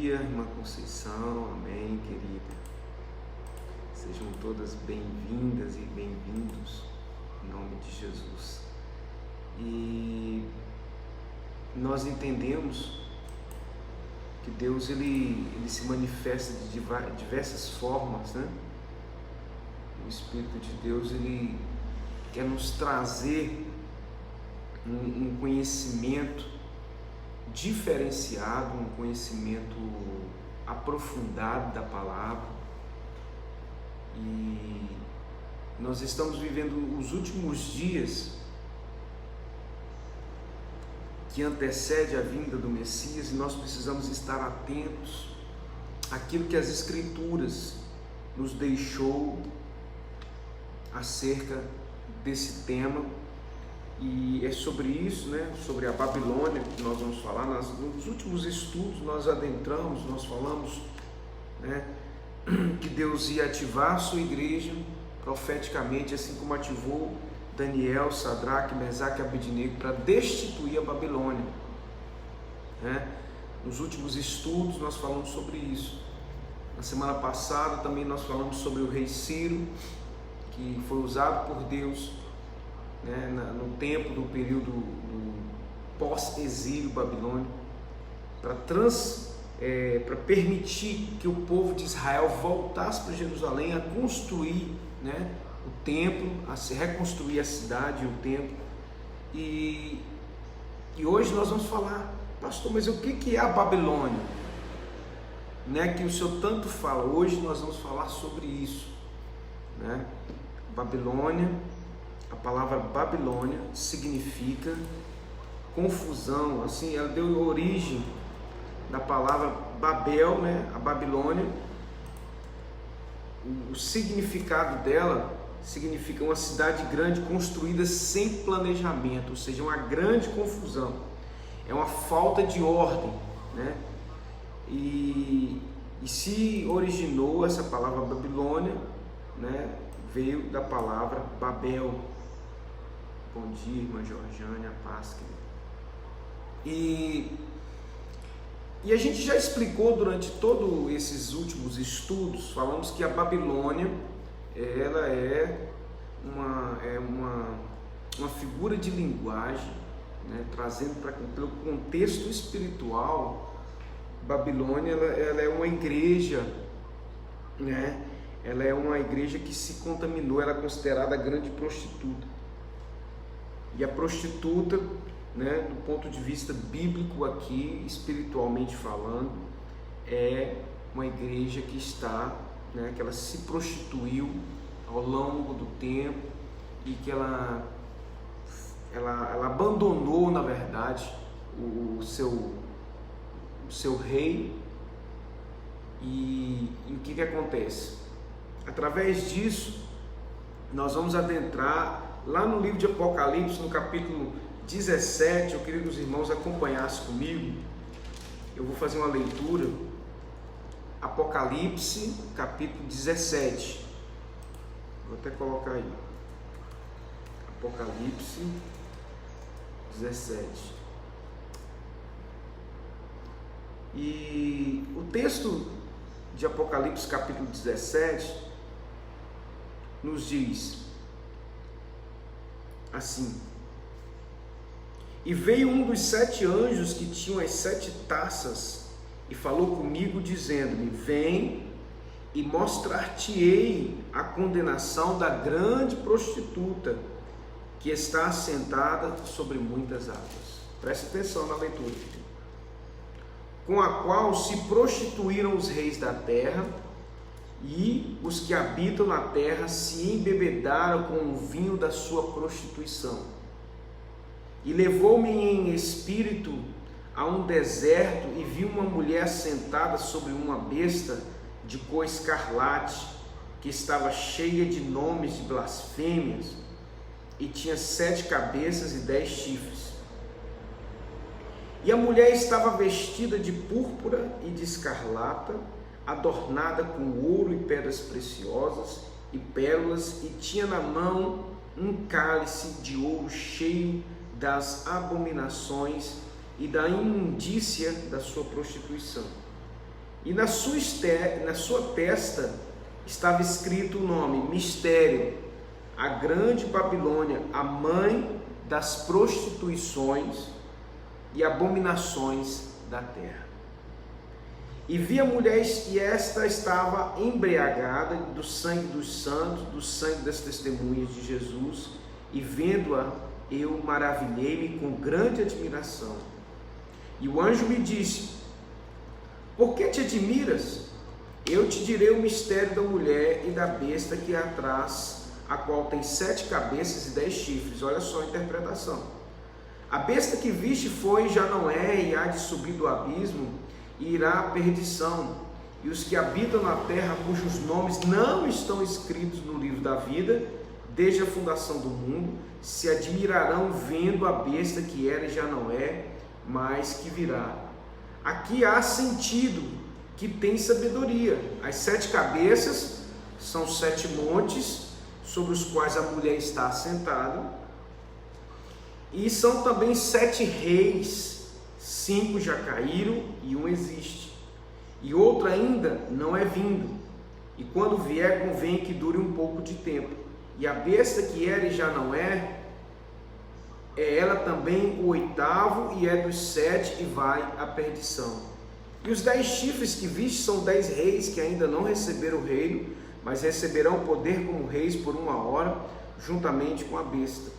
Dia, irmã Conceição, amém, querida. Sejam todas bem-vindas e bem-vindos em nome de Jesus. E nós entendemos que Deus ele se manifesta de diversas formas, né? O Espírito de Deus ele quer nos trazer um conhecimento diferenciado, um conhecimento aprofundado da palavra. E nós estamos vivendo os últimos dias que antecede a vinda do Messias, e nós precisamos estar atentos àquilo que as Escrituras nos deixou acerca desse tema. E é sobre isso, né? Sobre a Babilônia que nós vamos falar. Nos últimos estudos nós adentramos, nós falamos, né, que Deus ia ativar a sua igreja profeticamente, assim como ativou Daniel, Sadraque, Mesaque e Abednego para destituir a Babilônia, né? Nos últimos estudos nós falamos sobre isso. Na semana passada também nós falamos sobre o rei Ciro, que foi usado por Deus, né, no tempo do período do pós-exílio babilônico, para permitir que o povo de Israel voltasse para Jerusalém a construir, né, o templo, a se reconstruir a cidade e o templo. E hoje nós vamos falar, pastor, mas o que é a Babilônia, né, que o senhor tanto fala? Hoje nós vamos falar sobre isso, né? Babilônia. A palavra Babilônia significa confusão, assim, ela deu origem da palavra Babel, né? A Babilônia. O significado dela significa uma cidade grande construída sem planejamento, ou seja, uma grande confusão, é uma falta de ordem, né? E se originou essa palavra Babilônia, né? Veio da palavra Babel. Bom dia, irmã Georgiane, a paz, querida. E a gente já explicou durante todos esses últimos estudos, falamos que a Babilônia, ela é uma figura de linguagem, né, trazendo pelo contexto espiritual. Babilônia, ela é uma igreja, né? Ela é uma igreja que se contaminou, ela é considerada a grande prostituta. E a prostituta, né, do ponto de vista bíblico aqui, espiritualmente falando, é uma igreja que está, né, que ela se prostituiu ao longo do tempo e que ela abandonou, na verdade, o seu rei. E o que acontece? Através disso, nós vamos adentrar lá no livro de Apocalipse, no capítulo 17. Eu queria que os irmãos acompanhassem comigo. Eu vou fazer uma leitura. Apocalipse, capítulo 17. Vou até colocar aí. Apocalipse 17. E o texto de Apocalipse, capítulo 17, nos diz assim: e veio um dos 7 anjos que tinham as 7 taças e falou comigo, dizendo-me: vem e mostrar-te-ei a condenação da grande prostituta, que está assentada sobre muitas águas. Preste atenção na leitura. Com a qual se prostituíram os reis da terra, e os que habitam na terra se embebedaram com o vinho da sua prostituição. E levou-me em espírito a um deserto, e vi uma mulher sentada sobre uma besta de cor escarlate, que estava cheia de nomes de blasfêmias, e tinha 7 cabeças e 10 chifres. E a mulher estava vestida de púrpura e de escarlata, adornada com ouro e pedras preciosas e pérolas, e tinha na mão um cálice de ouro cheio das abominações e da imundícia da sua prostituição. e na sua testa estava escrito o nome: Mistério, a grande Babilônia, a mãe das prostituições e abominações da terra. E vi a mulher, e esta estava embriagada do sangue dos santos, do sangue das testemunhas de Jesus, e vendo-a, eu maravilhei-me com grande admiração. E o anjo me disse: por que te admiras? Eu te direi o mistério da mulher e da besta que é atrás, a qual tem 7 cabeças e 10 chifres. Olha só a interpretação. A besta que viste foi, já não é, e há de subir do abismo, e irá à perdição. E os que habitam na terra, cujos nomes não estão escritos no livro da vida, desde a fundação do mundo, se admirarão vendo a besta que era e já não é, mas que virá. Aqui há sentido que tem sabedoria. As 7 cabeças são 7 montes sobre os quais a mulher está assentada, e são também 7 reis, 5 já caíram e 1 existe, e outro ainda não é vindo, e quando vier convém que dure um pouco de tempo. E a besta que era e já não é ela também o 8º, e é dos 7 e vai à perdição. E os 10 chifres que viste são 10 reis que ainda não receberam o reino, mas receberão poder como reis por 1 hora, juntamente com a besta.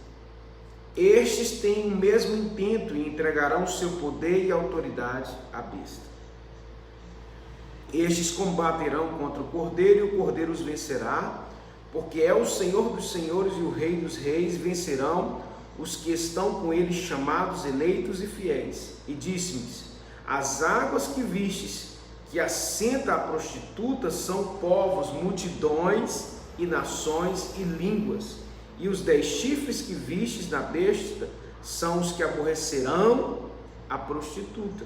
Estes têm o mesmo intento e entregarão seu poder e autoridade à besta. Estes combaterão contra o Cordeiro, e o Cordeiro os vencerá, porque é o Senhor dos senhores e o Rei dos reis. Vencerão os que estão com ele, chamados, eleitos e fiéis. E disse-me: as águas que vistes, que assenta a prostituta, são povos, multidões e nações e línguas. E os 10 chifres que vistes na besta são os que aborrecerão a prostituta,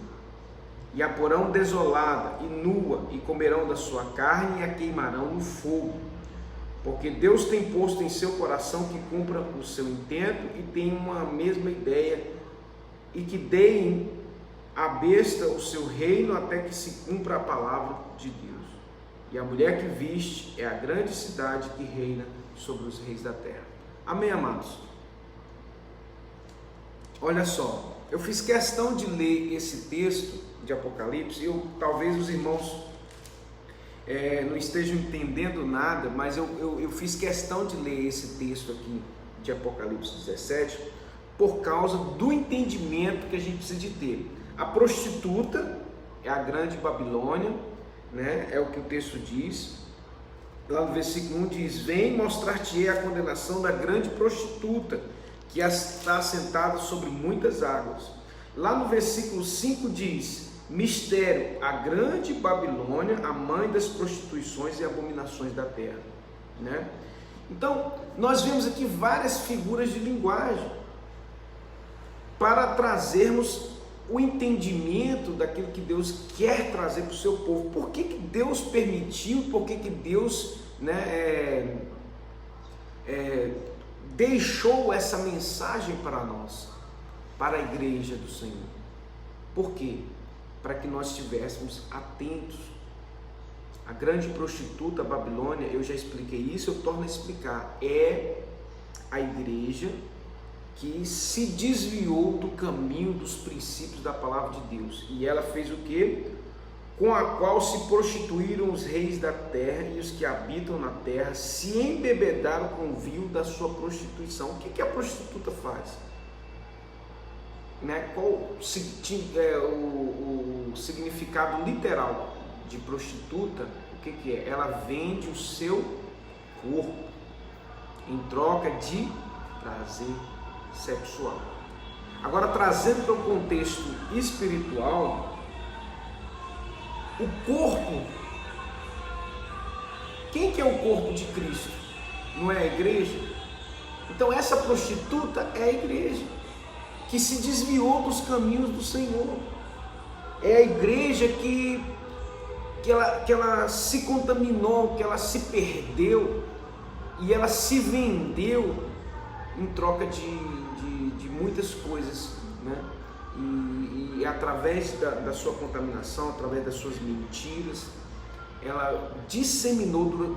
e a porão desolada e nua, e comerão da sua carne e a queimarão no fogo. Porque Deus tem posto em seu coração que cumpra o seu intento, e tem uma mesma ideia, e que deem a besta o seu reino até que se cumpra a palavra de Deus. E a mulher que viste é a grande cidade que reina sobre os reis da terra. Amém, amados? Olha só, eu fiz questão de ler esse texto de Apocalipse. Talvez os irmãos não estejam entendendo nada, mas eu fiz questão de ler esse texto aqui de Apocalipse 17 por causa do entendimento que a gente precisa de ter. A prostituta é a grande Babilônia, né? É o que o texto diz. Lá no versículo 1 diz: vem mostrar-te-ei a condenação da grande prostituta, que está assentada sobre muitas águas. Lá no versículo 5 diz: mistério, a grande Babilônia, a mãe das prostituições e abominações da terra, né? Então, nós vemos aqui várias figuras de linguagem para trazermos o entendimento daquilo que Deus quer trazer para o seu povo. Por que Deus permitiu, por que Deus deixou essa mensagem para nós, para a igreja do Senhor? Por quê? Para que nós estivéssemos atentos. A grande prostituta, a Babilônia, eu já expliquei isso, eu torno a explicar, é a igreja que se desviou do caminho dos princípios da palavra de Deus. E ela fez o quê? Com a qual se prostituíram os reis da terra, e os que habitam na terra se embebedaram com o vinho da sua prostituição. O que a prostituta faz? Qual o significado literal de prostituta? O que é? Ela vende o seu corpo em troca de prazer sexual. Agora, trazendo para o contexto espiritual, o corpo, quem que é o corpo de Cristo? Não é a igreja? Então essa prostituta é a igreja, que se desviou dos caminhos do Senhor. É a igreja que ela se contaminou, que ela se perdeu, e ela se vendeu em troca de muitas coisas, né? e através da sua contaminação, através das suas mentiras, ela disseminou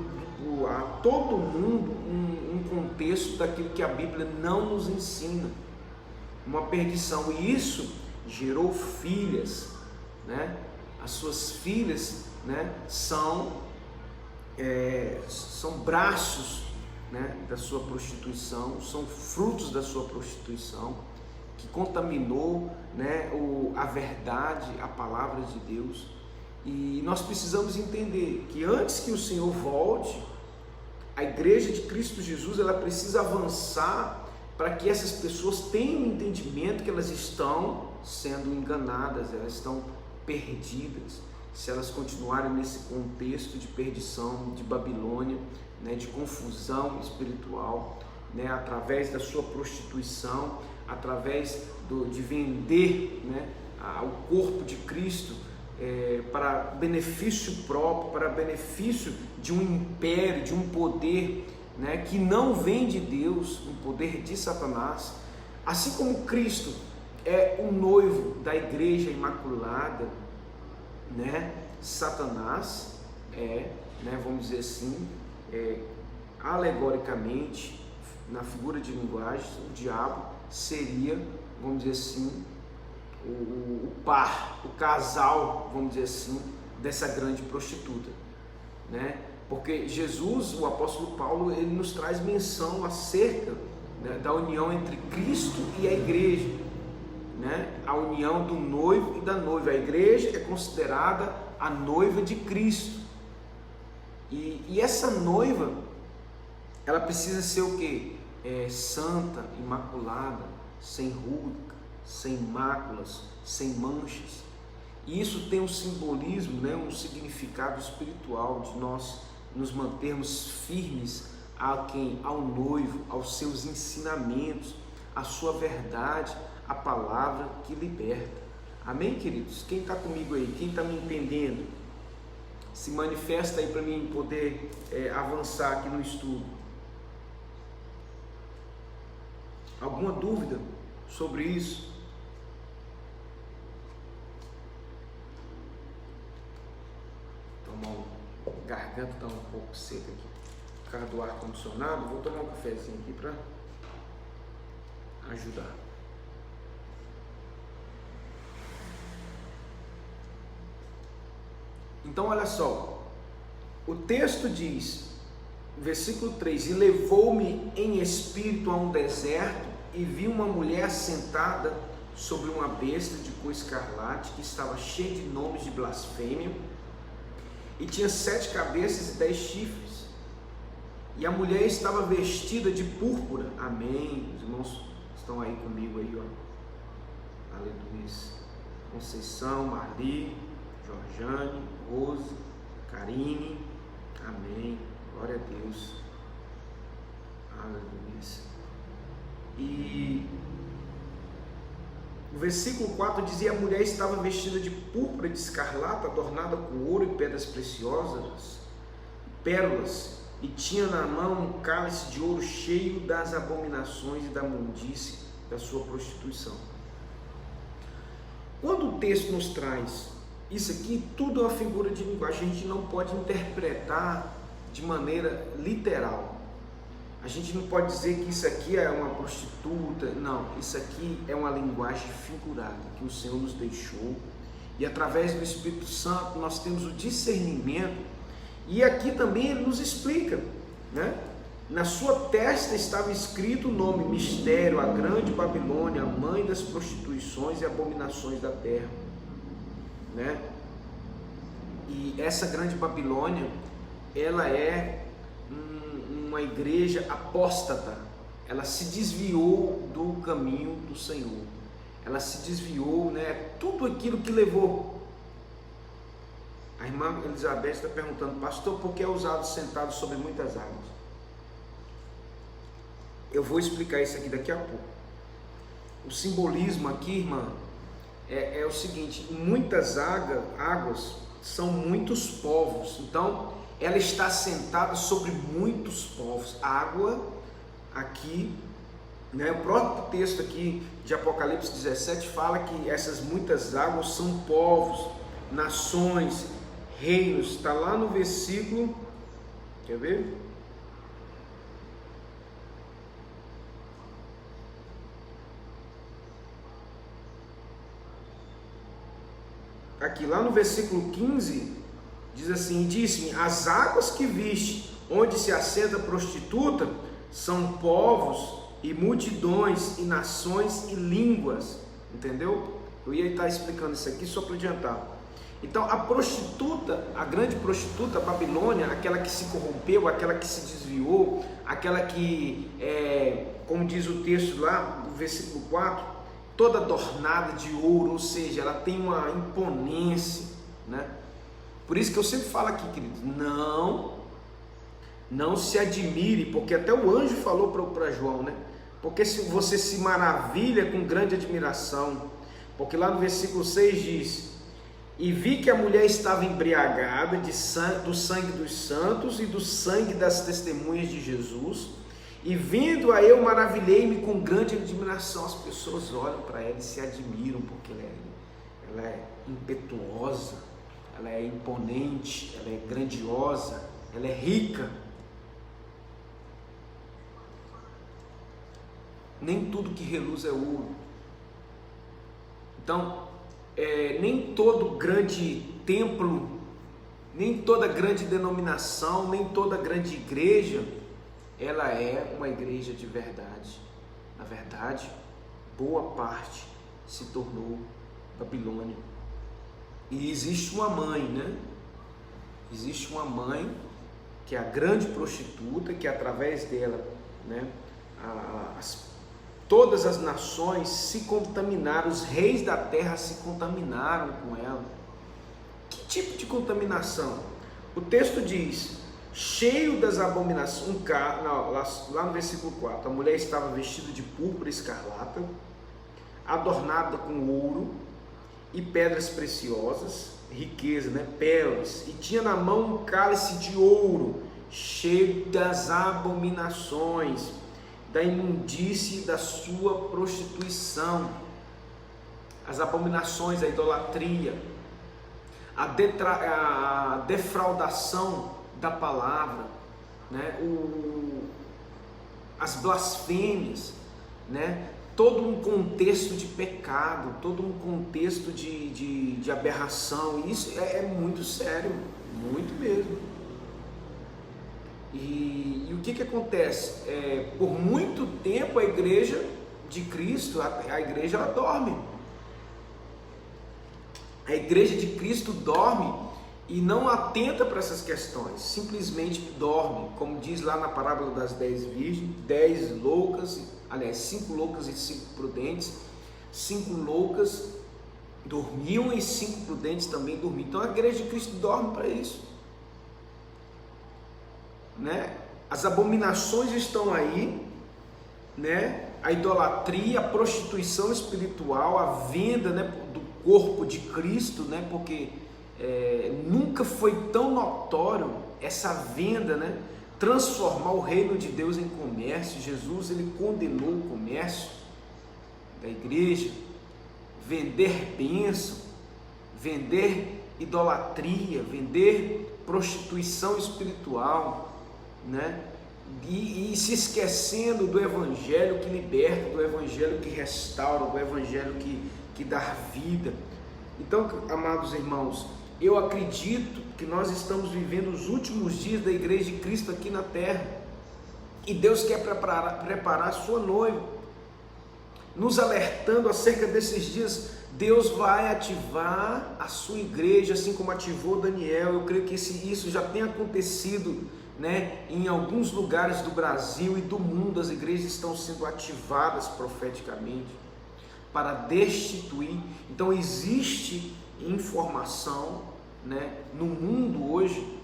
a todo mundo um contexto daquilo que a Bíblia não nos ensina, uma perdição, e isso gerou filhas, né? As suas filhas, né, são braços, né, da sua prostituição, são frutos da sua prostituição, que contaminou, né, a verdade, a palavra de Deus. E nós precisamos entender que antes que o Senhor volte, a igreja de Cristo Jesus, ela precisa avançar para que essas pessoas tenham entendimento que elas estão sendo enganadas, elas estão perdidas, se elas continuarem nesse contexto de perdição, de Babilônia, né, de confusão espiritual, né, através da sua prostituição, através de vender, né, o corpo de Cristo para benefício próprio, para benefício de um império, de um poder, né, que não vem de Deus, um poder de Satanás. Assim como Cristo é o noivo da igreja imaculada, né, Satanás né, vamos dizer assim, alegoricamente, na figura de linguagem, o diabo seria, vamos dizer assim, o par, o casal, vamos dizer assim, dessa grande prostituta, né? Porque Jesus, o apóstolo Paulo, ele nos traz menção acerca, né, da união entre Cristo e a igreja, né? A união do noivo e da noiva. A igreja é considerada a noiva de Cristo, e essa noiva, ela precisa ser o quê? Santa, imaculada, sem ruga, sem máculas, sem manchas. E isso tem um simbolismo, né, um significado espiritual de nós nos mantermos firmes ao noivo, aos seus ensinamentos, à sua verdade, a palavra que liberta. Amém, queridos? Quem está comigo aí? Quem está me entendendo? Se manifesta aí para mim poder avançar aqui no estudo. Alguma dúvida sobre isso? A garganta está um pouco seca aqui por causa do ar condicionado. Vou tomar um cafezinho aqui para ajudar. Então olha só, o texto diz, versículo 3: e levou-me em espírito a um deserto, e vi uma mulher sentada sobre uma besta de cor escarlate, que estava cheia de nomes de blasfêmia, e tinha 7 cabeças e 10 chifres, e a mulher estava vestida de púrpura. Amém. Os irmãos estão aí comigo aí, ó. Aleluia. Conceição, Marli, Jorjane, Rose, Karine. Amém. Glória a Deus. Aleluia. E o versículo 4 dizia: a mulher estava vestida de púrpura de escarlata, adornada com ouro e pedras preciosas, pérolas, e tinha na mão um cálice de ouro cheio das abominações e da imundície da sua prostituição. Quando o texto nos traz isso aqui, tudo é uma figura de linguagem, a gente não pode interpretar de maneira literal. A gente não pode dizer que isso aqui é uma prostituta, não, isso aqui é uma linguagem figurada que o Senhor nos deixou, e através do Espírito Santo nós temos o discernimento, e aqui também ele nos explica, né? Na sua testa estava escrito o nome: mistério, a grande Babilônia, a mãe das prostituições e abominações da terra, né? E essa grande Babilônia, ela é uma igreja apóstata. Ela se desviou do caminho do Senhor, ela se desviou, né? Tudo aquilo que levou. A irmã Elizabeth está perguntando: pastor, por que é usado sentado sobre muitas águas? Eu vou explicar isso aqui daqui a pouco. O simbolismo aqui, irmã, é o seguinte: muitas águas são muitos povos. Então ela está sentada sobre muitos povos. Água aqui né? O próprio texto aqui de Apocalipse 17 fala que essas muitas águas são povos, nações, reinos. Está lá no versículo, quer ver? Aqui, lá no versículo 15, diz assim: disse-me, as águas que viste, onde se assenta a prostituta, são povos e multidões e nações e línguas. Entendeu? Eu ia estar explicando isso aqui só para adiantar. Então a prostituta, a grande prostituta, a Babilônia, aquela que se corrompeu, aquela que se desviou, aquela que, como diz o texto lá, no versículo 4, toda adornada de ouro, ou seja, ela tem uma imponência, né? Por isso que eu sempre falo aqui, queridos, não se admire, porque até o anjo falou para João, né? Porque se você se maravilha com grande admiração, porque lá no versículo 6 diz: e vi que a mulher estava embriagada do sangue dos santos e do sangue das testemunhas de Jesus, e vendo a eu maravilhei-me com grande admiração. As pessoas olham para ela e se admiram, porque ela é impetuosa, ela é imponente, ela é grandiosa, ela é rica. Nem tudo que reluz é ouro. Então, nem todo grande templo, nem toda grande denominação, nem toda grande igreja, ela é uma igreja de verdade. Na verdade, boa parte se tornou Babilônia. E existe uma mãe, né? Existe uma mãe que é a grande prostituta, que através dela, né, todas as nações se contaminaram, os reis da terra se contaminaram com ela. Que tipo de contaminação? O texto diz: cheio das abominações, lá no versículo 4, a mulher estava vestida de púrpura escarlata, adornada com ouro e pedras preciosas, riqueza, né? Pérolas, e tinha na mão um cálice de ouro, cheio das abominações, da imundície da sua prostituição. As abominações, a idolatria, a defraudação da palavra, né? As blasfêmias, né? Todo um contexto de pecado, todo um contexto de aberração. Isso é muito sério, muito mesmo. E o que acontece? Por muito tempo a igreja de Cristo, a igreja ela dorme. A igreja de Cristo dorme e não atenta para essas questões, simplesmente dorme, como diz lá na parábola das 10 virgens, 10 loucas, aliás, 5 loucas e 5 prudentes. 5 loucas dormiam e 5 prudentes também dormiam. Então a igreja de Cristo dorme para isso, né? As abominações estão aí, né? A idolatria, a prostituição espiritual, a venda, né, do corpo de Cristo, né? Porque nunca foi tão notório essa venda, né? Transformar o reino de Deus em comércio. Jesus, ele condenou o comércio da igreja, vender bênção, vender idolatria, vender prostituição espiritual, né? E se esquecendo do evangelho que liberta, do evangelho que restaura, do evangelho que dá vida. Então, amados irmãos, eu acredito que nós estamos vivendo os últimos dias da igreja de Cristo aqui na terra, e Deus quer preparar a sua noiva, nos alertando acerca desses dias. Deus vai ativar a sua igreja, assim como ativou Daniel. Eu creio que isso já tem acontecido, né? Em alguns lugares do Brasil e do mundo, as igrejas estão sendo ativadas profeticamente para destituir. Então existe informação, né, no mundo hoje,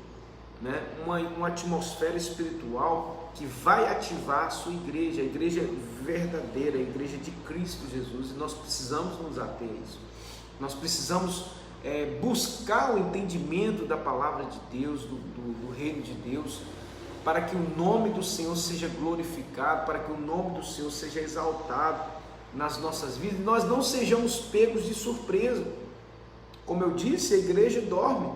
né, uma atmosfera espiritual que vai ativar a sua igreja, a igreja verdadeira, a igreja de Cristo Jesus. E nós precisamos nos ater a isso. Nós precisamos buscar o entendimento da palavra de Deus, do reino de Deus, para que o nome do Senhor seja glorificado, para que o nome do Senhor seja exaltado nas nossas vidas, e nós não sejamos pegos de surpresa. Como eu disse, a igreja dorme,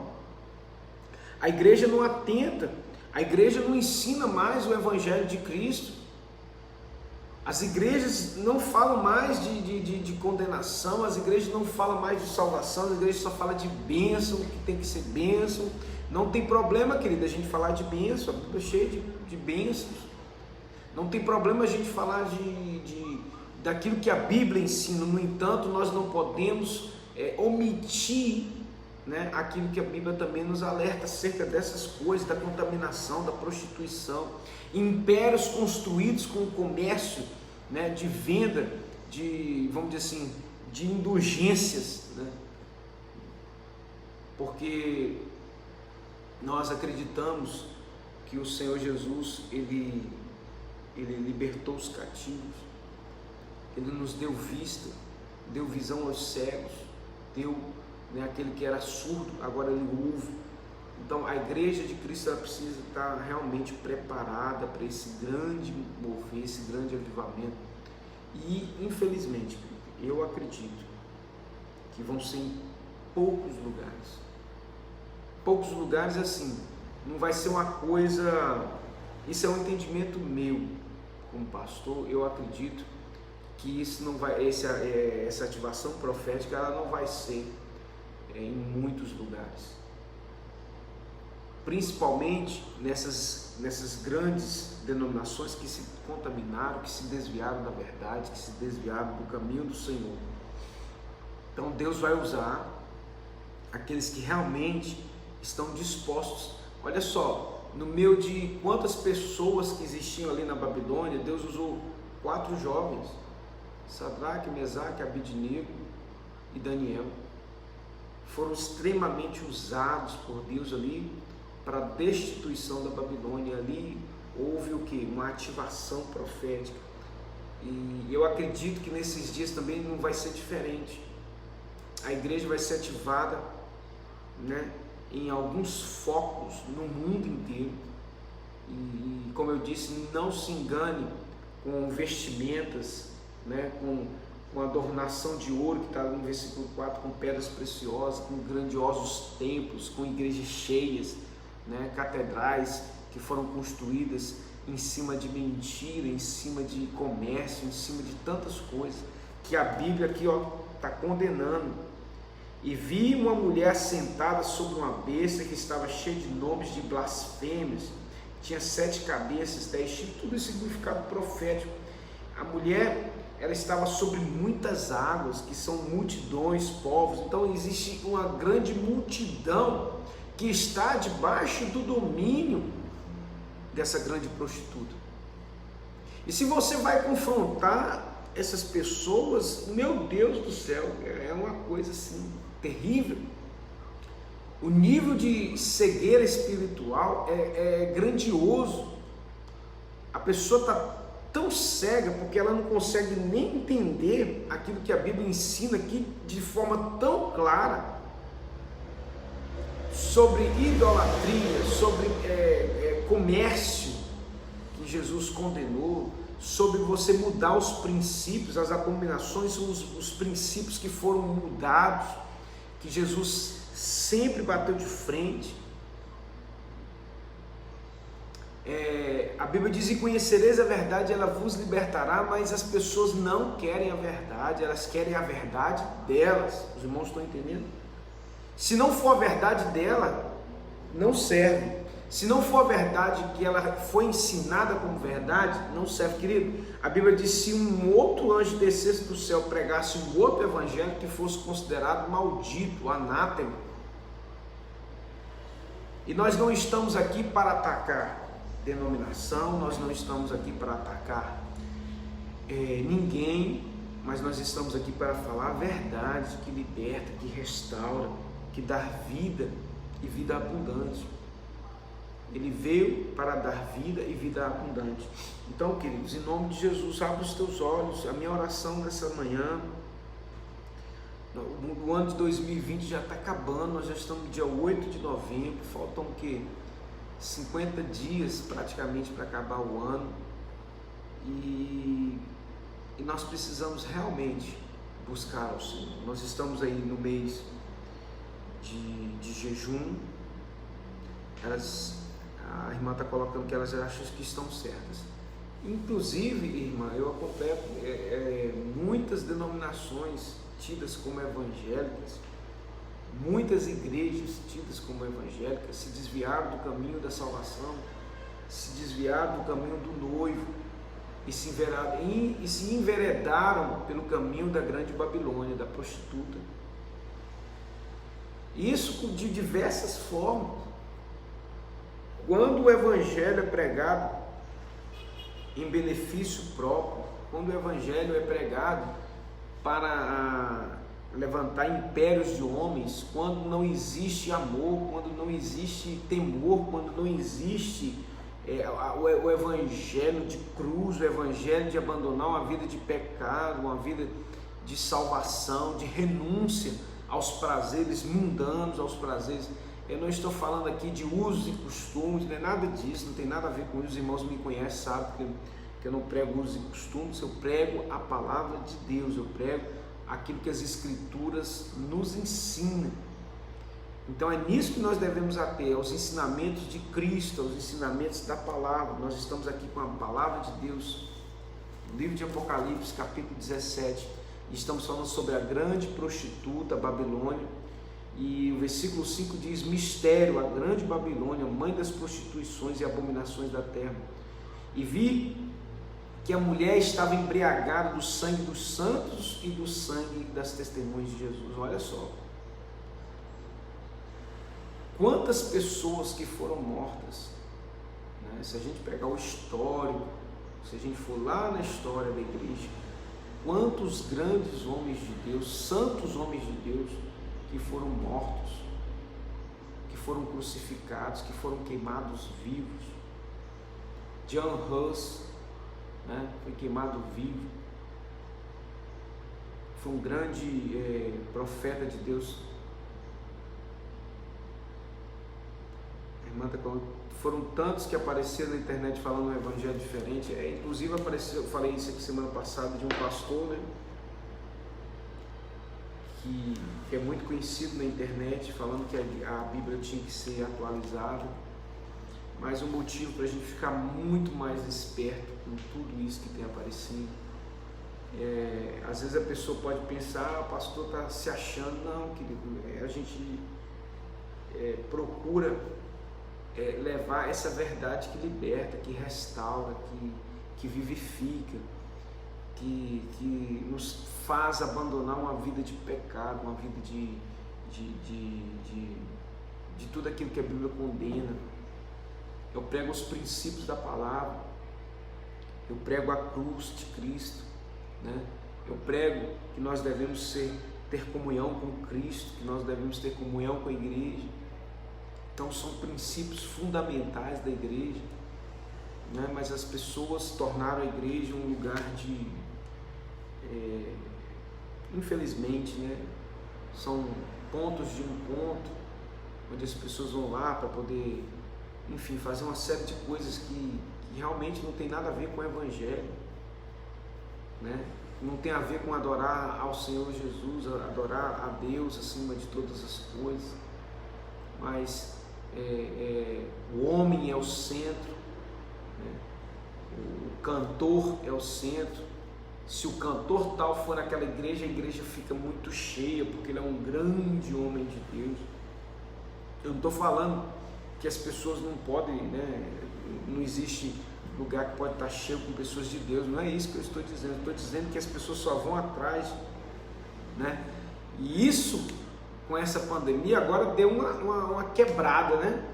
a igreja não atenta, a igreja não ensina mais o Evangelho de Cristo, as igrejas não falam mais de condenação, as igrejas não falam mais de salvação, as igrejas só falam de bênção, que tem que ser bênção. Não tem problema, querida, a gente falar de bênção, a Bíblia é cheia de bênçãos. Não tem problema a gente falar daquilo que a Bíblia ensina. No entanto, nós não podemos omitir, né, aquilo que a Bíblia também nos alerta acerca dessas coisas, da contaminação, da prostituição, impérios construídos com o comércio, né, de venda, vamos dizer assim, de indulgências, né? Porque nós acreditamos que o Senhor Jesus, Ele libertou os cativos, Ele nos deu vista, deu visão aos cegos, deu, né, aquele que era surdo, agora ele ouve. Então a igreja de Cristo, ela precisa estar realmente preparada para esse grande mover, esse grande avivamento. E infelizmente, eu acredito que vão ser em poucos lugares. Poucos lugares, assim, não vai ser uma coisa, isso é um entendimento meu como pastor. Eu acredito que isso não vai, essa ativação profética, ela não vai ser em muitos lugares, principalmente nessas grandes denominações que se contaminaram, que se desviaram da verdade, que se desviaram do caminho do Senhor. Então Deus vai usar aqueles que realmente estão dispostos. Olha só, no meio de quantas pessoas que existiam ali na Babilônia, Deus usou 4 jovens, Sadraque, Mesaque, Abednego e Daniel. Foram extremamente usados por Deus ali para a destituição da Babilônia. Ali houve o que? Uma ativação profética. E eu acredito que nesses dias também não vai ser diferente. A igreja vai ser ativada, né, em alguns focos no mundo inteiro. E como eu disse, não se engane com vestimentas, né, com adornação de ouro, que está no versículo 4, com pedras preciosas, com grandiosos templos, com igrejas cheias, né, catedrais que foram construídas em cima de mentira, em cima de comércio, em cima de tantas coisas que a Bíblia aqui está condenando. E vi uma mulher sentada sobre uma besta que estava cheia de nomes de blasfêmias, tinha 7 cabeças, 10 chifres, tudo esse significado profético. A mulher, ela estava sobre muitas águas, que são multidões, povos. Então existe uma grande multidão que está debaixo do domínio dessa grande prostituta. E se você vai confrontar essas pessoas, meu Deus do céu, é uma coisa assim terrível. O nível de cegueira espiritual é grandioso. A pessoa está tão cega porque ela não consegue nem entender aquilo que a Bíblia ensina aqui de forma tão clara sobre idolatria, sobre comércio, que Jesus condenou, sobre você mudar os princípios. As abominações são os princípios que foram mudados, que Jesus sempre bateu de frente. A Bíblia diz: e conhecereis a verdade, ela vos libertará. Mas as pessoas não querem a verdade, elas querem a verdade delas. Os irmãos estão entendendo? Se não for a verdade dela, não serve. Se não for a verdade que ela foi ensinada como verdade, não serve, querido. A Bíblia diz: se um outro anjo descesse do céu, pregasse um outro evangelho, que fosse considerado maldito, anátema. E nós não estamos aqui para atacar denominação, nós não estamos aqui para atacar ninguém, mas nós estamos aqui para falar a verdade que liberta, que restaura, que dá vida e vida abundante. Ele veio para dar vida e vida abundante. Então, queridos, em nome de Jesus, abre os teus olhos. A minha oração nessa manhã, o ano de 2020 já está acabando, nós já estamos no dia 8 de novembro, faltam o quê? 50 dias praticamente para acabar o ano, e nós precisamos realmente buscar ao Senhor. Nós estamos aí no mês de jejum. A irmã está colocando que elas acham que estão certas. Inclusive, irmã, eu acompanho muitas denominações tidas como evangélicas, muitas igrejas tidas como evangélicas se desviaram do caminho da salvação, se desviaram do caminho do noivo e se enveredaram pelo caminho da grande Babilônia, da prostituta. Isso de diversas formas. Quando o evangelho é pregado em benefício próprio, quando o evangelho é pregado para levantar impérios de homens, quando não existe amor, quando não existe temor, quando não existe o evangelho de cruz, o evangelho de abandonar uma vida de pecado, uma vida de salvação, de renúncia aos prazeres mundanos, aos prazeres. Eu não estou falando aqui de usos e costumes, não é nada disso, não tem nada a ver com isso. Os irmãos me conhecem, sabem que eu não prego usos e costumes, eu prego a palavra de Deus, eu prego aquilo que as Escrituras nos ensinam. Então é nisso que nós devemos ater, aos ensinamentos de Cristo, aos ensinamentos da palavra. Nós estamos aqui com a palavra de Deus, no livro de Apocalipse, capítulo 17, e estamos falando sobre a grande prostituta, a Babilônia, e o versículo 5 diz: mistério, a grande Babilônia, mãe das prostituições e abominações da terra. E vi que a mulher estava embriagada do sangue dos santos e do sangue das testemunhas de Jesus. Olha só, quantas pessoas que foram mortas, né? Se a gente pegar o histórico, se a gente for lá na história da igreja, quantos grandes homens de Deus, santos homens de Deus, que foram mortos, que foram crucificados, que foram queimados vivos. John Hus, né, foi queimado vivo. Foi um grande profeta de Deus. Irmã, foram tantos que apareceram na internet falando um evangelho diferente. Inclusive apareceu, eu falei isso aqui semana passada, de um pastor, né, que é muito conhecido na internet, falando que a Bíblia tinha que ser atualizada. Mas um motivo para a gente ficar muito mais esperto com tudo isso que tem aparecido. Às vezes a pessoa pode pensar: o pastor está se achando. Não, querido, a gente procura levar essa verdade que liberta, que restaura, que vivifica, que nos faz abandonar uma vida de pecado, uma vida de tudo aquilo que a Bíblia condena. Eu prego os princípios da palavra, eu prego a cruz de Cristo, né? Eu prego que nós devemos ter comunhão com Cristo, que nós devemos ter comunhão com a igreja. Então são princípios fundamentais da igreja, né? Mas as pessoas tornaram a igreja um lugar de, infelizmente, né? São pontos de encontro, onde as pessoas vão lá para poder, enfim, fazer uma série de coisas que realmente não tem nada a ver com o evangelho, né? Não tem a ver com adorar ao Senhor Jesus, adorar a Deus acima de todas as coisas, mas o homem é o centro, né? O cantor é o centro. Se o cantor tal for naquela igreja, a igreja fica muito cheia, porque ele é um grande homem de Deus. Eu não estou falando que as pessoas não podem, né? Não existe lugar que pode estar cheio com pessoas de Deus, não é isso que eu estou dizendo. Eu estou dizendo que as pessoas só vão atrás, né? E isso, com essa pandemia, agora deu uma quebrada, né?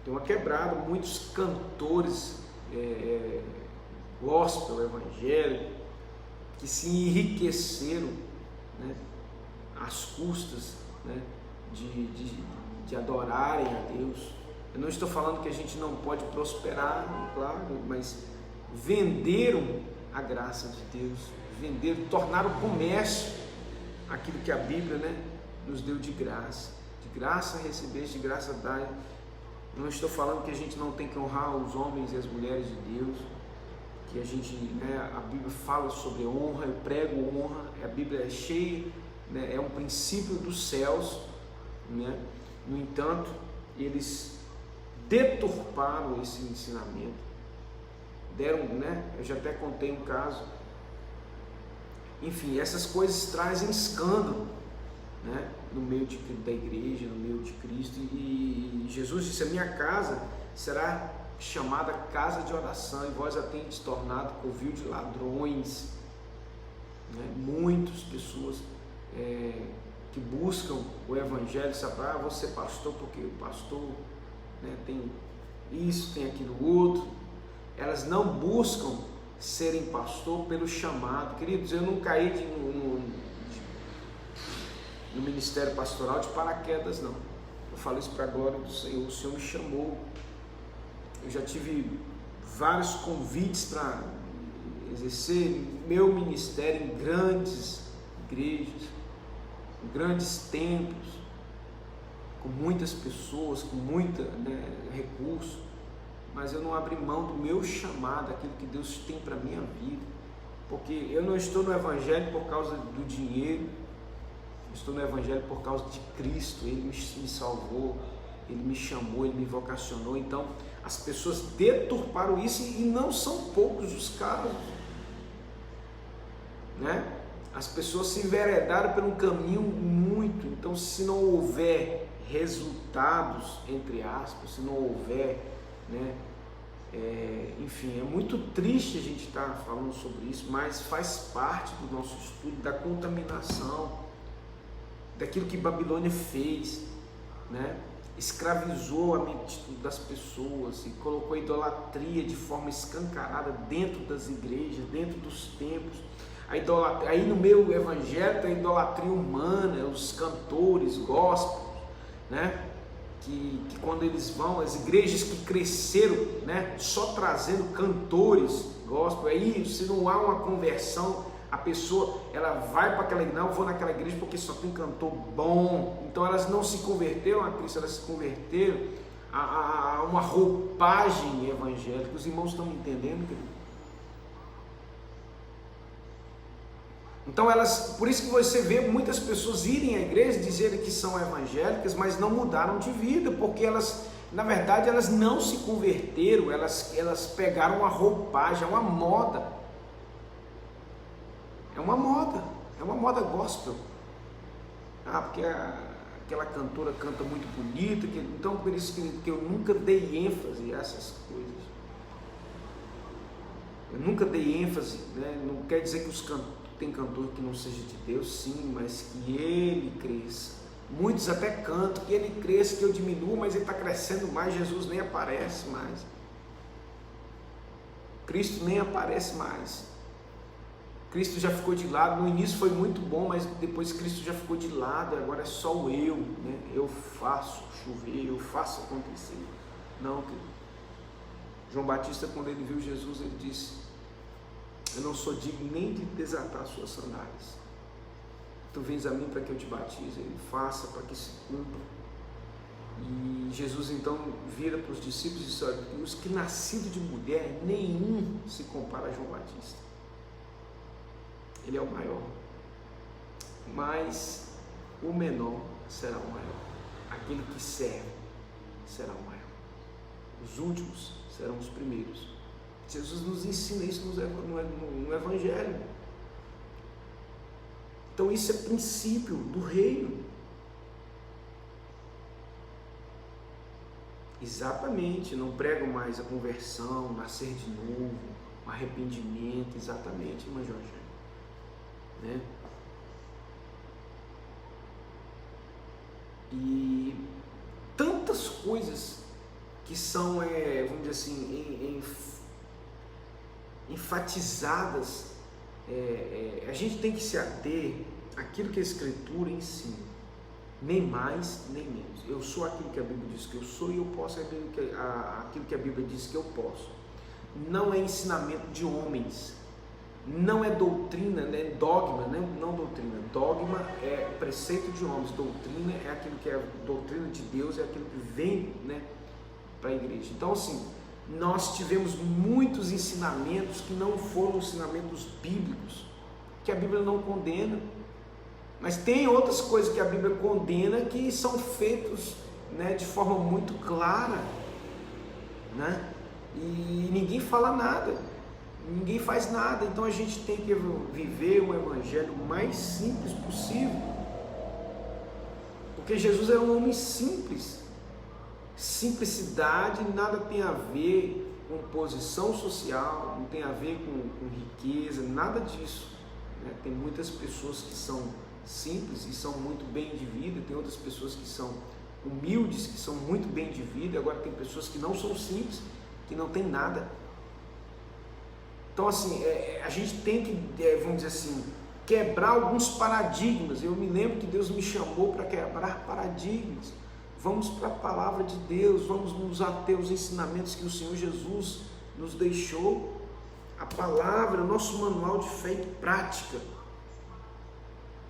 Deu uma quebrada. Muitos cantores gospel, evangélico, que se enriqueceram, né, às custas, né, de adorarem a Deus. Eu não estou falando que a gente não pode prosperar, claro, mas venderam a graça de Deus, tornaram comércio aquilo que a Bíblia, né, nos deu de graça. De graça recebeste, de graça dai. Não estou falando que a gente não tem que honrar os homens e as mulheres de Deus, que a gente, a Bíblia fala sobre honra, eu prego honra, a Bíblia é cheia, é um princípio dos céus, No entanto, eles deturparam esse ensinamento, deram, eu já até contei um caso. Enfim, essas coisas trazem escândalo, no meio da igreja, no meio de Cristo, e Jesus disse: a minha casa será chamada casa de oração, e vós a tendes tornado covil de ladrões. Muitas pessoas que buscam o evangelho, sabe, vou ser pastor porque o pastor tem isso, tem aquilo outro. Elas não buscam serem pastor pelo chamado. Queridos, eu não caí no ministério pastoral de paraquedas, não. Eu falo isso para a glória do Senhor. O Senhor me chamou. Eu já tive vários convites para exercer meu ministério em grandes igrejas, em grandes templos, com muitas pessoas, com muito recurso, mas eu não abri mão do meu chamado, aquilo que Deus tem para a minha vida, porque eu não estou no evangelho por causa do dinheiro, eu estou no evangelho por causa de Cristo. Ele me salvou, Ele me chamou, Ele me vocacionou. Então as pessoas deturparam isso, e não são poucos os casos, As pessoas se enveredaram por um caminho muito. Então, se não houver resultados, entre aspas, se não houver, enfim, é muito triste a gente estar falando sobre isso, mas faz parte do nosso estudo, da contaminação, daquilo que Babilônia fez, escravizou a mente das pessoas e colocou a idolatria de forma escancarada dentro das igrejas, dentro dos templos. Aí no meio evangélico, a idolatria humana, os cantores gospel, que quando eles vão, as igrejas que cresceram, só trazendo cantores gospel, aí se não há uma conversão, a pessoa, ela vai para aquela igreja, não, eu vou naquela igreja porque só tem cantor bom. Então elas não se converteram a Cristo, elas se converteram a uma roupagem evangélica. Os irmãos estão me entendendo, querido? Então por isso que você vê muitas pessoas irem à igreja, dizerem que são evangélicas, mas não mudaram de vida, porque elas, na verdade, elas não se converteram, elas pegaram uma roupagem, uma moda. É uma moda gospel. Porque aquela cantora canta muito bonita, então por isso que eu nunca dei ênfase a essas coisas. Eu nunca dei ênfase, não quer dizer que tem cantor que não seja de Deus, sim, mas que ele cresça. Muitos até cantam que ele cresça, que eu diminua, mas ele está crescendo mais. Jesus nem aparece mais, Cristo nem aparece mais. Cristo já ficou de lado. No início foi muito bom, mas depois Cristo já ficou de lado. Agora é só eu, eu faço chover, eu faço acontecer. Não, querido. João Batista, quando ele viu Jesus, ele disse: eu não sou digno nem de desatar suas sandálias. Tu vens a mim para que eu te batize. Ele faça para que se cumpra. E Jesus então vira para os discípulos e diz: olha, os que nascidos de mulher, nenhum se compara a João Batista. Ele é o maior, mas o menor será o maior. Aquele que serve será o maior. Os últimos serão os primeiros. Jesus nos ensina isso no Evangelho. Então isso é princípio do reino. Exatamente, não prego mais a conversão, nascer de novo, o arrependimento, exatamente, irmã Jorge. E tantas coisas que são, vamos dizer assim, enfatizadas, a gente tem que se ater àquilo que a Escritura ensina, nem mais nem menos. Eu sou aquilo que a Bíblia diz que eu sou, e eu posso aquilo que a Bíblia diz que eu posso. Não é ensinamento de homens, não é doutrina, dogma, não doutrina. Dogma é preceito de homens, doutrina é aquilo que é doutrina de Deus, é aquilo que vem para a igreja. Então, assim, nós tivemos muitos ensinamentos que não foram ensinamentos bíblicos, que a Bíblia não condena, mas tem outras coisas que a Bíblia condena que são feitos, né, de forma muito clara, né? E ninguém fala nada, ninguém faz nada. Então a gente tem que viver um evangelho mais simples possível, porque Jesus era um homem simples. Simplicidade nada tem a ver com posição social, não tem a ver com riqueza, nada disso, né? Tem muitas pessoas que são simples e são muito bem de vida, tem outras pessoas que são humildes, que são muito bem de vida. Agora tem pessoas que não são simples, que não tem nada. Então, assim, a gente tem que, vamos dizer assim, quebrar alguns paradigmas. Eu me lembro que Deus me chamou para quebrar paradigmas. Vamos para a palavra de Deus, vamos nos ater aos ensinamentos que o Senhor Jesus nos deixou. A palavra, o nosso manual de fé e prática,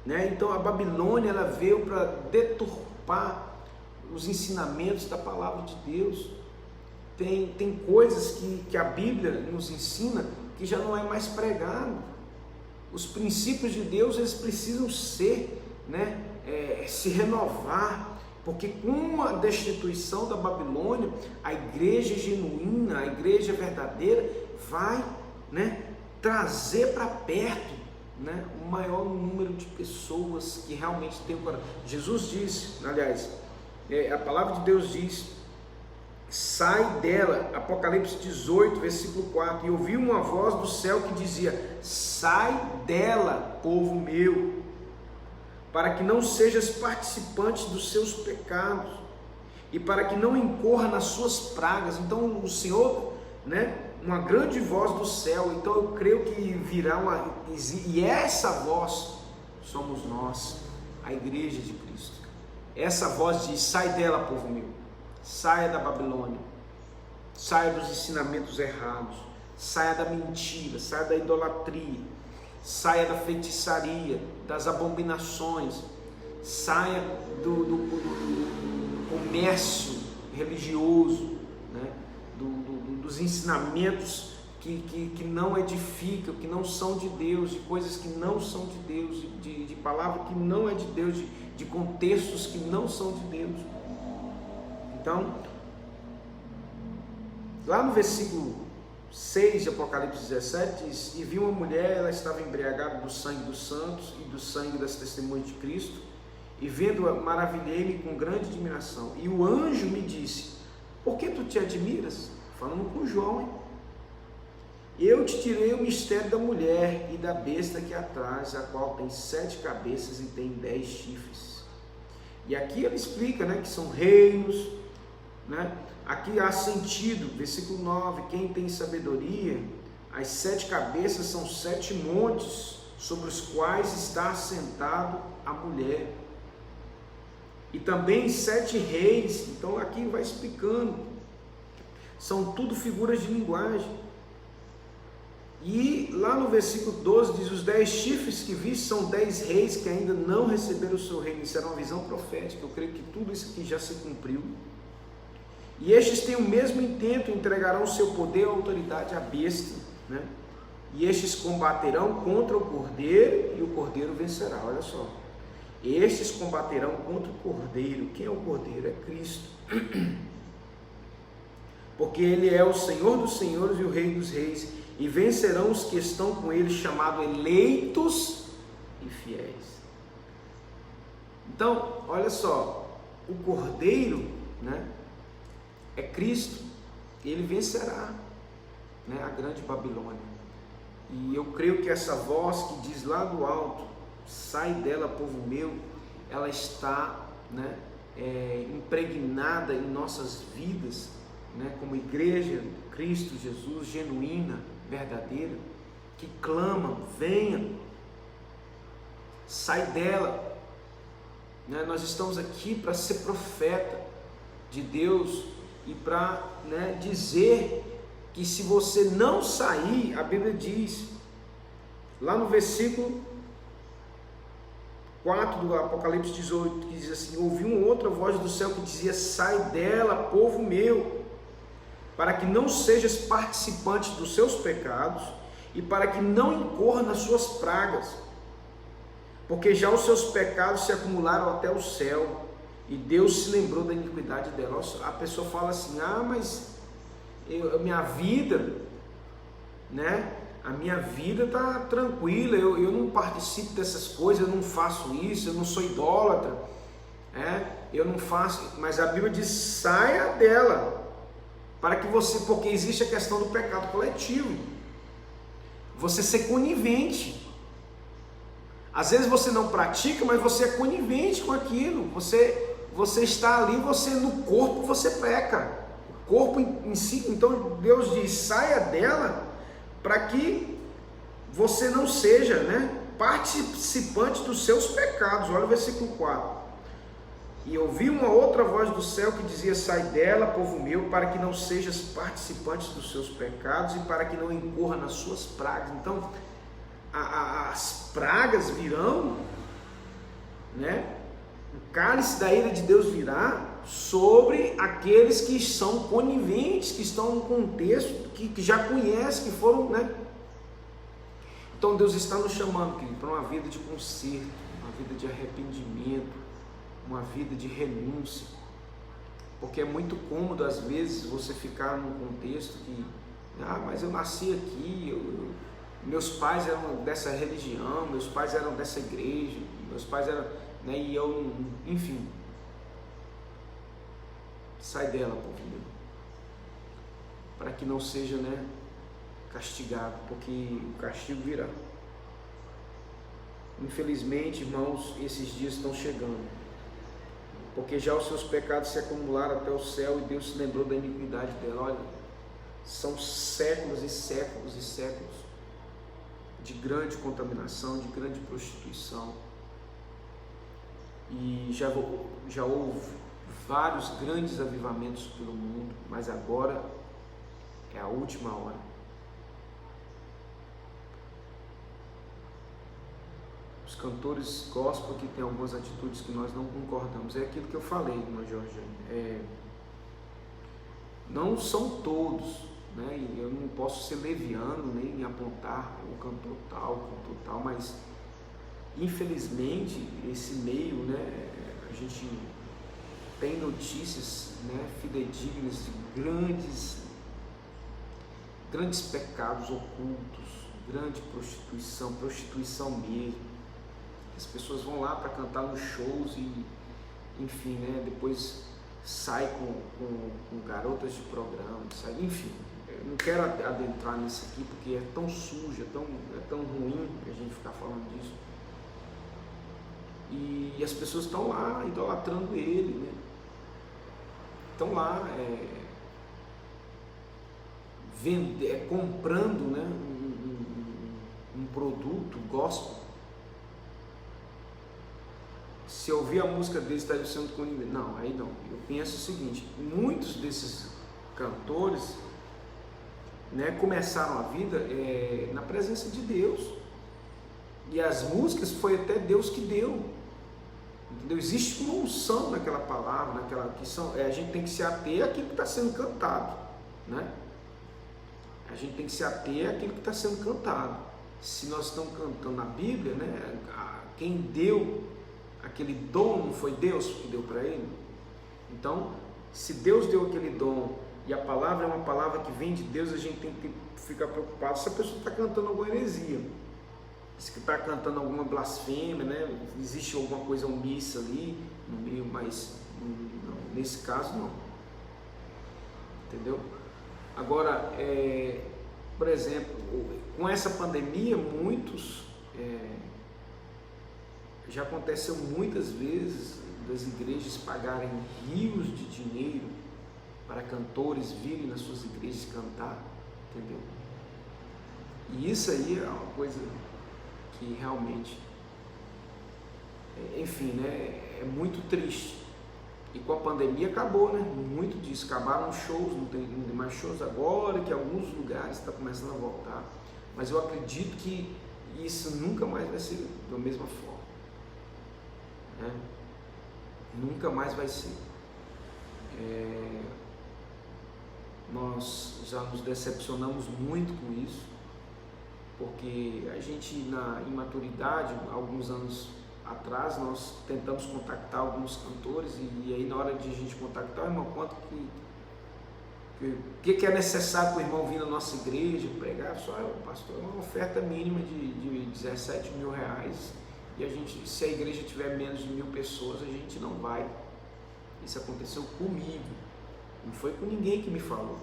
né? Então a Babilônia, ela veio para deturpar os ensinamentos da palavra de Deus. Tem coisas que a Bíblia nos ensina que já não é mais pregado. Os princípios de Deus, eles precisam ser, né, se renovar, porque com a destituição da Babilônia, a igreja genuína, a igreja verdadeira vai, né, trazer para perto, né, o maior número de pessoas que realmente tem o coração. Jesus disse, aliás, a palavra de Deus diz: sai dela, Apocalipse 18, versículo 4, e ouvi uma voz do céu que dizia: sai dela, povo meu, para que não sejas participante dos seus pecados, e para que não incorra nas suas pragas. Então o Senhor, né, uma grande voz do céu, então eu creio que virá e essa voz somos nós, a igreja de Cristo. Essa voz diz: sai dela, povo meu, saia da Babilônia, saia dos ensinamentos errados, saia da mentira, saia da idolatria, saia da feitiçaria, das abominações, saia do comércio religioso, né? Dos ensinamentos que não edificam, que não são de Deus, de coisas que não são de Deus, de palavra que não é de Deus, de contextos que não são de Deus. Então, lá no versículo 6 de Apocalipse 17 diz: e vi uma mulher, ela estava embriagada do sangue dos santos e do sangue das testemunhas de Cristo, e vendo-a maravilhei-me com grande admiração. E o anjo me disse: por que tu te admiras? Falando com João, hein? Eu te tirei o mistério da mulher e da besta que atrás, a qual tem 7 cabeças e tem 10 chifres. E aqui ele explica, né, que são reinos, né? Aqui há sentido, versículo 9, quem tem sabedoria, as 7 cabeças são 7 montes, sobre os quais está assentado a mulher, e também 7 reis. Então aqui vai explicando, são tudo figuras de linguagem. E lá no versículo 12 diz: os 10 chifres que vi são 10 reis que ainda não receberam o seu reino. Isso era uma visão profética. Eu creio que tudo isso aqui já se cumpriu. E estes têm o mesmo intento, entregarão o seu poder e autoridade à besta, né? E estes combaterão contra o cordeiro, e o cordeiro vencerá. Olha só, estes combaterão contra o cordeiro. Quem é o cordeiro? É Cristo. Porque ele é o Senhor dos senhores e o Rei dos reis, e vencerão os que estão com ele, chamados eleitos e fiéis. Então, olha só, o cordeiro, né, é Cristo, ele vencerá, né, a grande Babilônia. E eu creio que essa voz que diz lá do alto: sai dela, povo meu, ela está, né, impregnada em nossas vidas, né, como igreja de Cristo Jesus, genuína, verdadeira, que clama: venha, sai dela, né? Nós estamos aqui para ser profeta de Deus e para, né, dizer que se você não sair, a Bíblia diz lá no versículo 4 do Apocalipse 18, que diz assim: ouvi uma outra voz do céu que dizia: sai dela, povo meu, para que não sejas participante dos seus pecados e para que não incorra nas suas pragas, porque já os seus pecados se acumularam até o céu e Deus se lembrou da iniquidade dela. A pessoa fala assim: ah, mas minha vida, né? A minha vida está tranquila, eu não participo dessas coisas, eu não faço isso, eu não sou idólatra, eu não faço, mas a Bíblia diz: saia dela, para que você, porque existe a questão do pecado coletivo, você ser conivente. Às vezes você não pratica, mas você é conivente com aquilo, você está ali, você no corpo você peca, o corpo em si. Então Deus diz: saia dela, para que você não seja, participante dos seus pecados. Olha o versículo 4. E ouvi uma outra voz do céu que dizia: sai dela, povo meu, para que não sejas participante dos seus pecados e para que não incorra nas suas pragas. Então, as pragas virão, o cálice da ira de Deus virá sobre aqueles que são coniventes, que estão no contexto, que já conhecem, que foram, Então Deus está nos chamando, querido, para uma vida de conserto, uma vida de arrependimento, uma vida de renúncia, porque é muito cômodo às vezes você ficar num contexto que, mas eu nasci aqui, meus pais eram dessa religião, meus pais eram dessa igreja, meus pais eram, e eu, enfim. Sai dela, povo meu, para que não seja, castigado, porque o castigo virá. Infelizmente, irmãos, esses dias estão chegando, porque já os seus pecados se acumularam até o céu e Deus se lembrou da iniquidade dela. Olha, são séculos e séculos e séculos de grande contaminação, de grande prostituição, e já houve vários grandes avivamentos pelo mundo, mas agora é a última hora. Os cantores gospel que tem algumas atitudes que nós não concordamos, é aquilo que eu falei, irmã Jorge, não são todos, e eu não posso ser leviano nem apontar o cantor tal, mas infelizmente esse meio, a gente tem notícias, fidedignas de grandes pecados ocultos, grande prostituição mesmo. As pessoas vão lá para cantar nos shows e, enfim, depois sai com garotas de programa, enfim. Eu não quero adentrar nisso aqui porque é tão sujo, é tão ruim a gente ficar falando disso. E as pessoas estão lá idolatrando ele, estão lá comprando, um produto gospel. Se eu ouvir a música deles, está sendo conivente. Não, aí não. Eu penso o seguinte: muitos desses cantores, começaram a vida na presença de Deus, e as músicas foi até Deus que deu, entendeu? Existe uma unção naquela palavra, a gente tem que se ater àquilo que está sendo cantado, a gente tem que se ater àquilo que está sendo cantado. Se nós estamos cantando na Bíblia, quem deu aquele dom não foi Deus que deu para ele? Então, se Deus deu aquele dom e a palavra é uma palavra que vem de Deus, a gente tem que ficar preocupado se a pessoa está cantando alguma heresia, se está cantando alguma blasfêmia, existe alguma coisa omissa ali no meio, mas não, nesse caso não, entendeu? Agora, por exemplo, com essa pandemia, já aconteceu muitas vezes das igrejas pagarem rios de dinheiro para cantores virem nas suas igrejas cantar, entendeu? E isso aí é uma coisa que realmente, enfim, é muito triste. E com a pandemia acabou, muito disso, acabaram os shows, não tem mais shows agora, que alguns lugares estão começando a voltar, mas eu acredito que isso nunca mais vai ser da mesma forma, nunca mais vai ser. Nós já nos decepcionamos muito com isso, porque a gente, na imaturidade, alguns anos atrás, nós tentamos contactar alguns cantores e aí na hora de a gente contactar, o irmão, quanto que é necessário para o irmão vir na nossa igreja pregar? Só, pastor, é uma oferta mínima de 17 mil reais, e a gente, se a igreja tiver menos de 1.000 pessoas, a gente não vai. Isso aconteceu comigo, não foi com ninguém que me falou.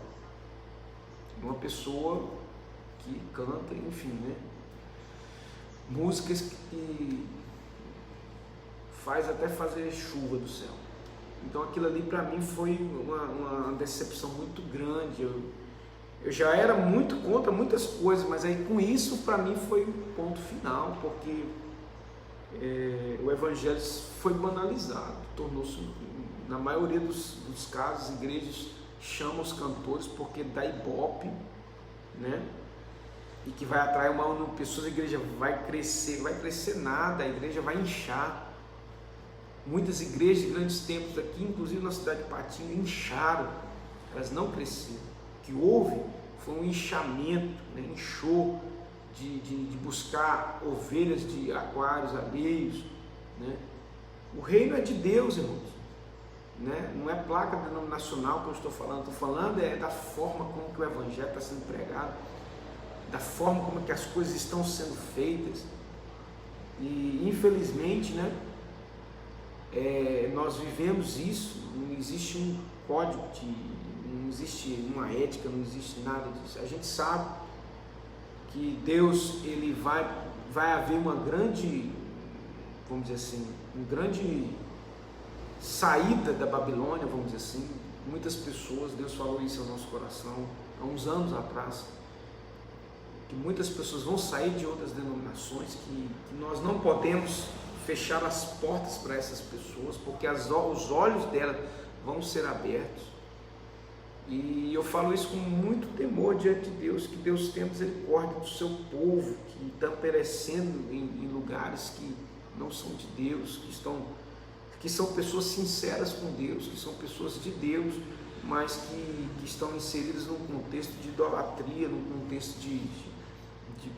Uma pessoa que canta, enfim, né? Músicas que faz até fazer chuva do céu. Então aquilo ali para mim foi uma decepção muito grande. Eu já era muito contra muitas coisas, mas aí com isso para mim foi o ponto final, porque o evangelho foi banalizado, tornou-se, na maioria dos casos, igrejas chamam os cantores porque dá ibope, né? E que vai atrair uma número de pessoas, a igreja vai crescer nada, a igreja vai inchar. Muitas igrejas de grandes templos aqui, inclusive na cidade de Patinho, incharam, elas não cresceram. O que houve foi um inchamento, né? Inchou de buscar ovelhas de aquários alheios, né? O reino é de Deus, irmãos, né? Não é placa denominacional que eu estou falando é da forma como que o evangelho está sendo pregado, da forma como que as coisas estão sendo feitas. E infelizmente, né, nós vivemos isso. Não existe um código, não existe uma ética, não existe nada disso. A gente sabe que Deus, ele vai haver uma grande, vamos dizer assim, uma grande saída da Babilônia, vamos dizer assim. Muitas pessoas, Deus falou isso ao nosso coração há uns anos atrás, que muitas pessoas vão sair de outras denominações, que nós não podemos fechar as portas para essas pessoas, porque os olhos delas vão ser abertos. E eu falo isso com muito temor diante de Deus, que Deus tenha misericórdia do seu povo, que está perecendo em lugares que não são de Deus, que são pessoas sinceras com Deus, que são pessoas de Deus, mas que estão inseridas num contexto de idolatria, num contexto de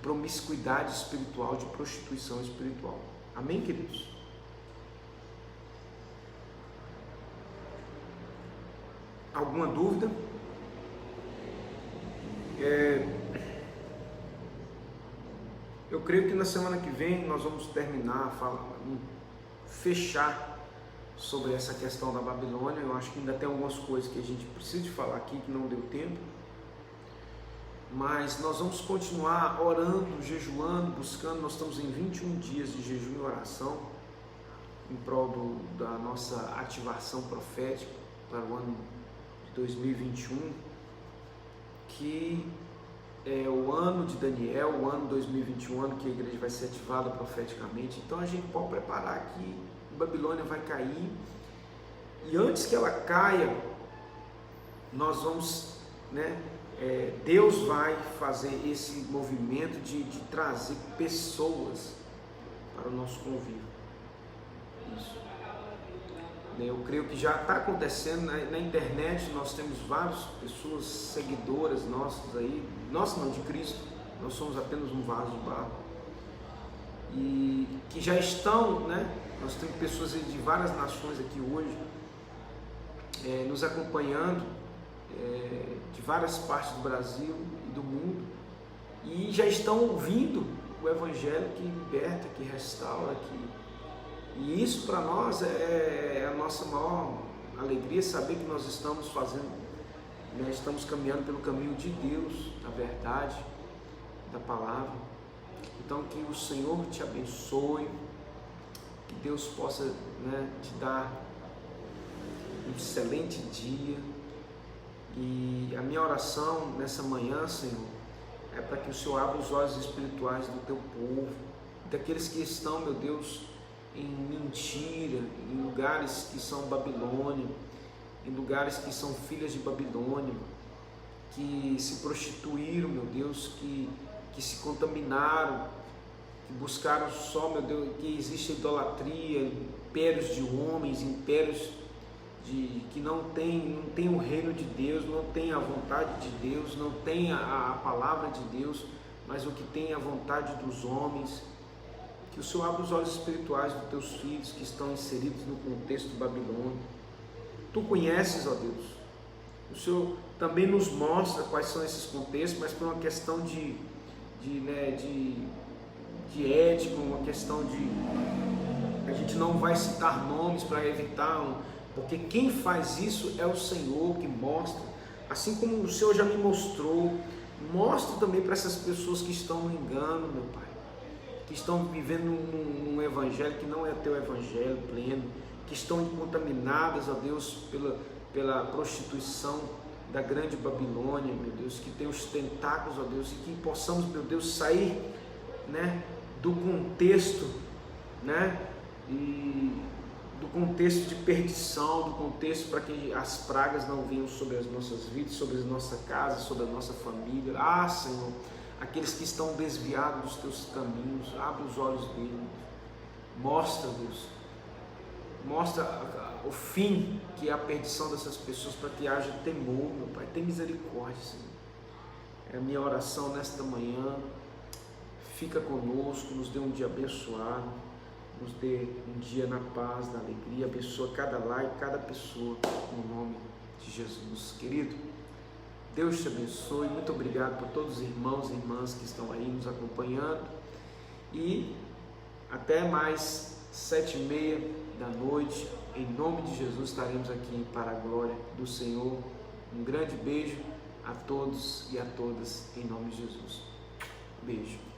promiscuidade espiritual, de prostituição espiritual. Amém, queridos? Alguma dúvida? Eu creio que na semana que vem nós vamos terminar, fechar sobre essa questão da Babilônia. Eu acho que ainda tem algumas coisas que a gente precisa de falar aqui que não deu tempo, mas nós vamos continuar orando, jejuando, buscando. Nós estamos em 21 dias de jejum e oração em prol da nossa ativação profética para o ano de 2021, que é o ano de Daniel, o ano 2021, ano que a igreja vai ser ativada profeticamente. Então a gente pode preparar que Babilônia vai cair, e antes que ela caia, nós vamos, né, Deus vai fazer esse movimento de trazer pessoas para o nosso convívio. Isso. Eu creio que já está acontecendo na internet. Nós temos várias pessoas seguidoras nossas aí, nossas não, de Cristo. Nós somos apenas um vaso de barro, e que já estão, né? Nós temos pessoas de várias nações aqui hoje nos acompanhando, de várias partes do Brasil e do mundo, e já estão ouvindo o evangelho que liberta, que restaura, e isso para nós é a nossa maior alegria, saber que nós estamos fazendo, né, estamos caminhando pelo caminho de Deus, da verdade, da palavra. Então que o Senhor te abençoe, que Deus possa, né, te dar um excelente dia. E a minha oração nessa manhã, Senhor, é para que o Senhor abra os olhos espirituais do teu povo, daqueles que estão, meu Deus, em mentira, em lugares que são Babilônia, em lugares que são filhas de Babilônia, que se prostituíram, meu Deus, que se contaminaram, que buscaram só, meu Deus, que existe idolatria, impérios de homens, impérios que não tem o reino de Deus, não tem a vontade de Deus, não tem a palavra de Deus, mas o que tem é a vontade dos homens. Que o Senhor abra os olhos espirituais dos teus filhos que estão inseridos no contexto babilônico. Tu conheces, ó Deus. O Senhor também nos mostra quais são esses contextos, mas por uma questão de ética, uma questão a gente não vai citar nomes para evitar, porque quem faz isso é o Senhor que mostra, assim como o Senhor já me mostrou. Mostra também para essas pessoas que estão no engano, meu Pai, que estão vivendo num evangelho que não é teu evangelho pleno, que estão contaminadas, ó Deus, pela prostituição da grande Babilônia, meu Deus, que tem os tentáculos, ó Deus, e que possamos, meu Deus, sair, né, do contexto, né, e do contexto de perdição, do contexto para que as pragas não venham sobre as nossas vidas, sobre a nossa casa, sobre a nossa família. Ah, Senhor, aqueles que estão desviados dos teus caminhos, abre os olhos deles, mostra, Deus, mostra o fim, que é a perdição dessas pessoas, para que haja temor, meu Pai. Tem misericórdia, Senhor. É a minha oração nesta manhã. Fica conosco, nos dê um dia abençoado, nos dê um dia na paz, na alegria. Abençoa cada lar e cada pessoa, no nome de Jesus. Querido, Deus te abençoe. Muito obrigado por todos os irmãos e irmãs que estão aí nos acompanhando. E até mais 7h30 da noite. Em nome de Jesus estaremos aqui para a glória do Senhor. Um grande beijo a todos e a todas, em nome de Jesus. Beijo.